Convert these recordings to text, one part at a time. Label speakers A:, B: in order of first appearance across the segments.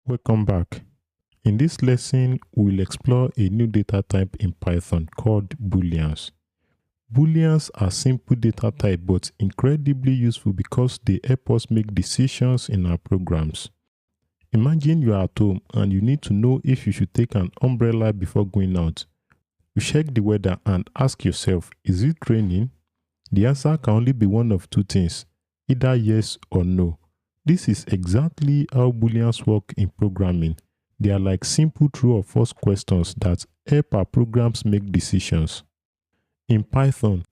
A: Welcome back. In this lesson, we'll explore a new data type in Python called Booleans. Booleans are simple data type but incredibly useful because they help us make decisions in our programs. Imagine you are at home and you need to know if you should take an umbrella before going out. You check the weather and ask yourself, is it raining? The answer can only be one of two things, either yes or no. This is exactly how Booleans work in programming. They are like simple true or false questions that help our programs make decisions. In Python,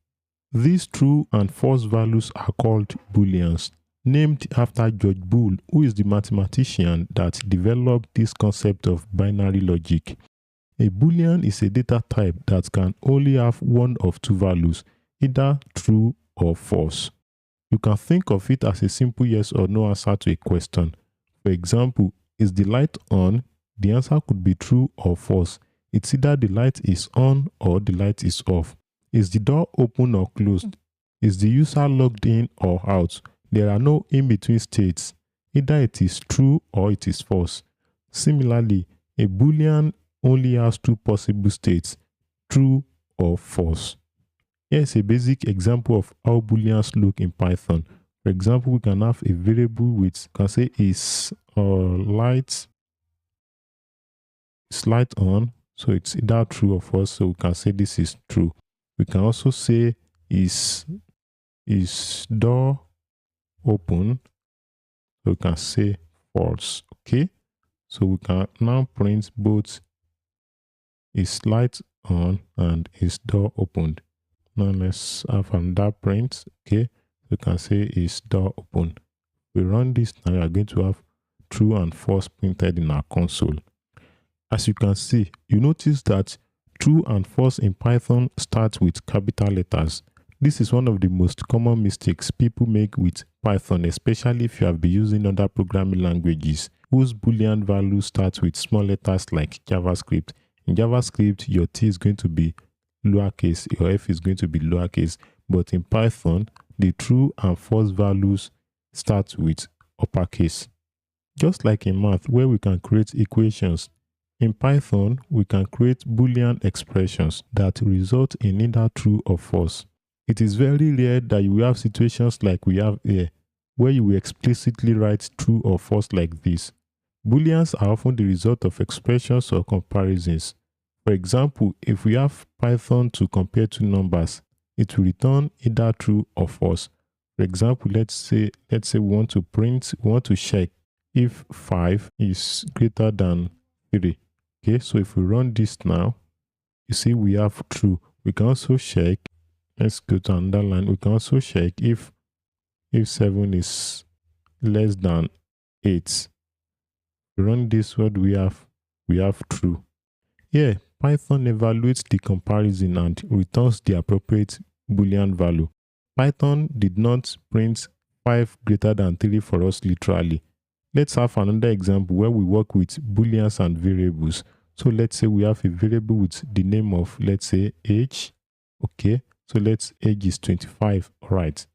A: these true and false values are called Booleans, named after George Boole, who is the mathematician that developed this concept of binary logic. A Boolean is a data type that can only have one of two values, either true or false. You can think of it as a simple yes or no answer to a question. For example, is the light on? The answer could be true or false. It's either the light is on or the light is off. Is the door open or closed? Is the user logged in or out? There are no in-between states. Either it is true or it is false. Similarly, a Boolean only has two possible states, true or false. Here's a basic example of how Booleans look in Python. For example, we can have a variable with, can say is light on, so it's either true or false, so we can say this is true. We can also say is door open, so we can say false. Okay, so we can now print both is light on and is door opened. Now let's have another print. Okay, we can say is door open. We run this now, we are going to have true and false printed in our console. As you can see, you notice that true and false in Python start with capital letters. This is one of the most common mistakes people make with Python, especially if you have been using other programming languages whose Boolean values start with small letters like JavaScript. In JavaScript, your T is going to be lowercase, your F is going to be lowercase, but in Python, the true and false values start with uppercase. Just like in math, where we can create equations, in Python, we can create Boolean expressions that result in either true or false. It is very rare that you will have situations like we have here, where you will explicitly write true or false like this. Booleans are often the result of expressions or comparisons. For example, if we have Python to compare two numbers, it will return either true or false. For example, let's say we want to check if 5 is greater than 3. Okay, so if we run this now, you see we have true. We can also check, let's go to another line. We can also check if 7 is less than 8. We run this, what do we have? We have true. Here, Python evaluates the comparison and returns the appropriate Boolean value. Python did not print 5 greater than 3 for us literally. Let's have another example where we work with Booleans and variables. So let's say we have a variable with the name of, let's say, age. Okay, so age is 25. All right.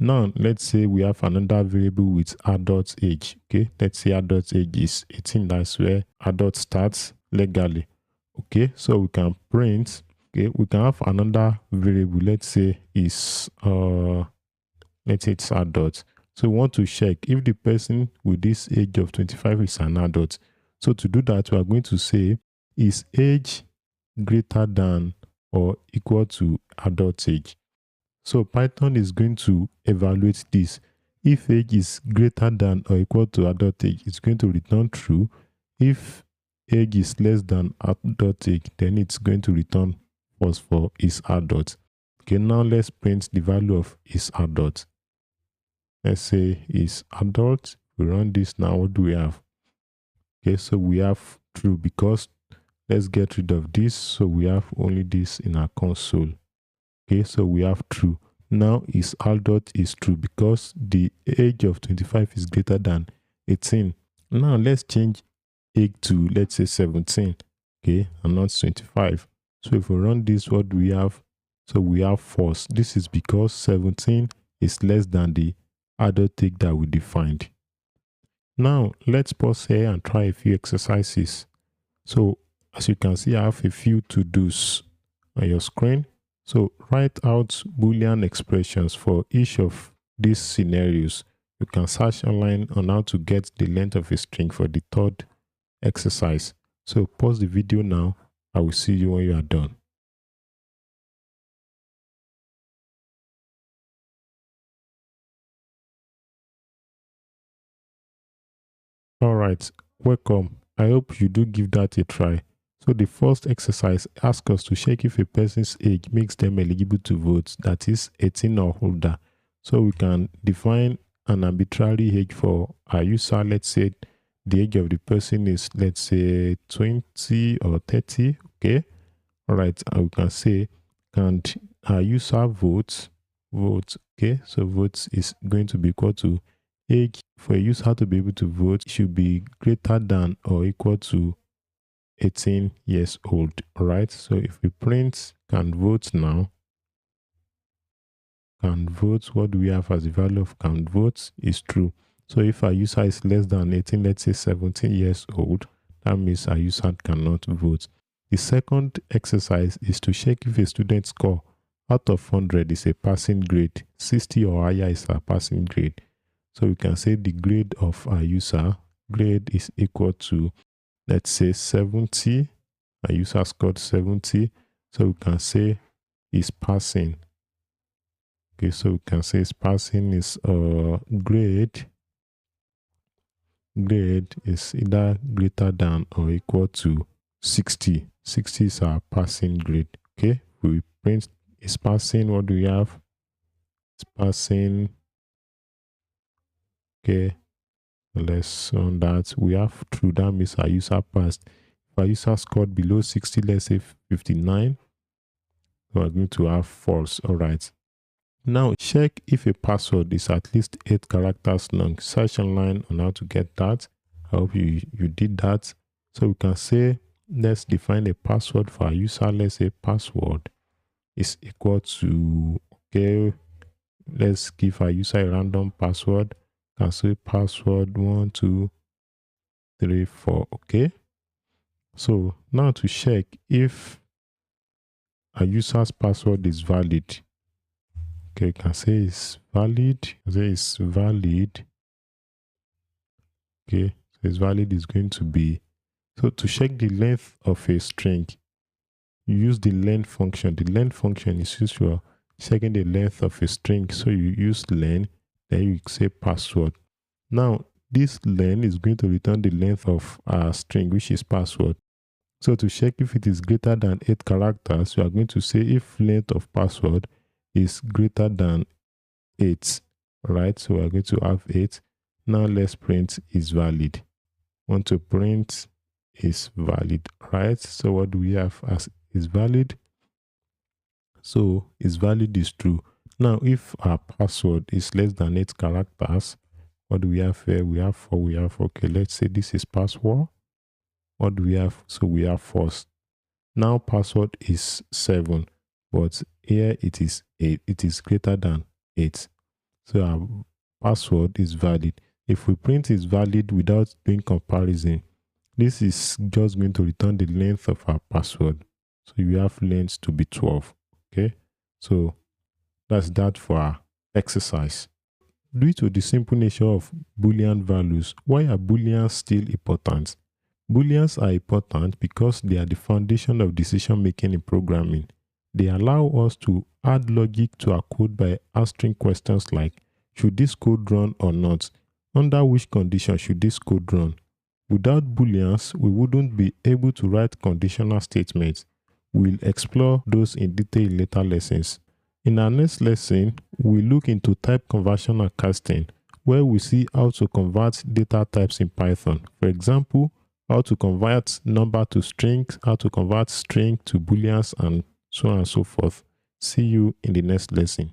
A: Now, let's say we have another variable with adult age. Okay, let's say adult age is 18. That's where adult starts legally. Okay, so we can print. Okay, we can have another variable. Let's say is let's say it's adult. So we want to check if the person with this age of 25 is an adult. So to do that, we are going to say is age greater than or equal to adult age. So Python is going to evaluate this. If age is greater than or equal to adult age, it's going to return true. If age is less than adult age, then it's going to return false for is adult. Okay, now let's print the value of is adult. Let's say is adult. We run this now. What do we have? Okay, so we have true because let's get rid of this. So we have only this in our console. Okay, so we have true. Now is adult is true because the age of 25 is greater than 18. Now let's change age to, let's say, 17. Okay, and not 25. So if we run this, what do we have? So we have false. This is because 17 is less than the adult age that we defined. Now let's pause here and try a few exercises. So as you can see, I have a few to-dos on your screen. So write out Boolean expressions for each of these scenarios. You can search online on how to get the length of a string for the third exercise. So pause the video now. I will see you when you are done. Alright, welcome. I hope you do give that a try. So the first exercise asks us to check if a person's age makes them eligible to vote, that is 18 or older. So we can define an arbitrary age for our user. Let's say the age of the person is, let's say 20 or 30, okay? Alright, and we can say, can our user vote, okay? So votes is going to be equal to age. For a user to be able to vote, it should be greater than or equal to 18 years old. All right, so if we print can vote now, can vote, what do we have as the value of can vote is true. So if our user is less than 18, let's say 17 years old, that means our user cannot vote. The second exercise is to check if a student score out of 100 is a passing grade. 60 or higher is a passing grade. So we can say the grade of our user, grade is equal to, let's say 70. Our user scored 70. So we can say is passing. Okay, so we can say is passing is grade is either greater than or equal to 60. 60 is our passing grade. Okay, we print is passing. What do we have? It's passing. Okay, let's on that. We have true, that means our user passed. If our user scored below 60, let's say 59, we're going to have false. All right. Now check if a password is at least 8 characters long. Search online on how to get that. I hope you did that. So we can say, let's define a password for our user. Let's say password is equal to, okay, let's give our user a random password. Can say password 1 2 3 4. Okay, so now to check if a user's password is valid. Okay, can say it's valid. Say it's valid. Okay, so it's valid is going to be, so to check the length of a string, you use the length function. The length function is used for checking the length of a string. So you use len, then you say password. Now this len is going to return the length of our string, which is password. So to check if it is greater than 8 characters, we are going to say if length of password is greater than 8. Right, so we are going to have 8. Now let's print is valid. Want to print is valid, right? So what do we have as is valid? So is valid is true. Now if our password is less than 8 characters, what do we have here? We have 4. We have, okay, let's say this is password. What do we have? So we have false. Now password is 7, but here it is 8. It is greater than 8. So our password is valid. If we print is valid without doing comparison, this is just going to return the length of our password. So you have length to be 12. Okay, so that's that for our exercise. Due to the simple nature of Boolean values, why are Booleans still important? Booleans are important because they are the foundation of decision making in programming. They allow us to add logic to our code by answering questions like, should this code run or not? Under which condition should this code run? Without Booleans, we wouldn't be able to write conditional statements. We'll explore those in detail in later lessons. In our next lesson, we'll look into type conversion and casting, where we see how to convert data types in Python. For example, how to convert number to strings, how to convert string to Booleans, and so on and so forth. See you in the next lesson.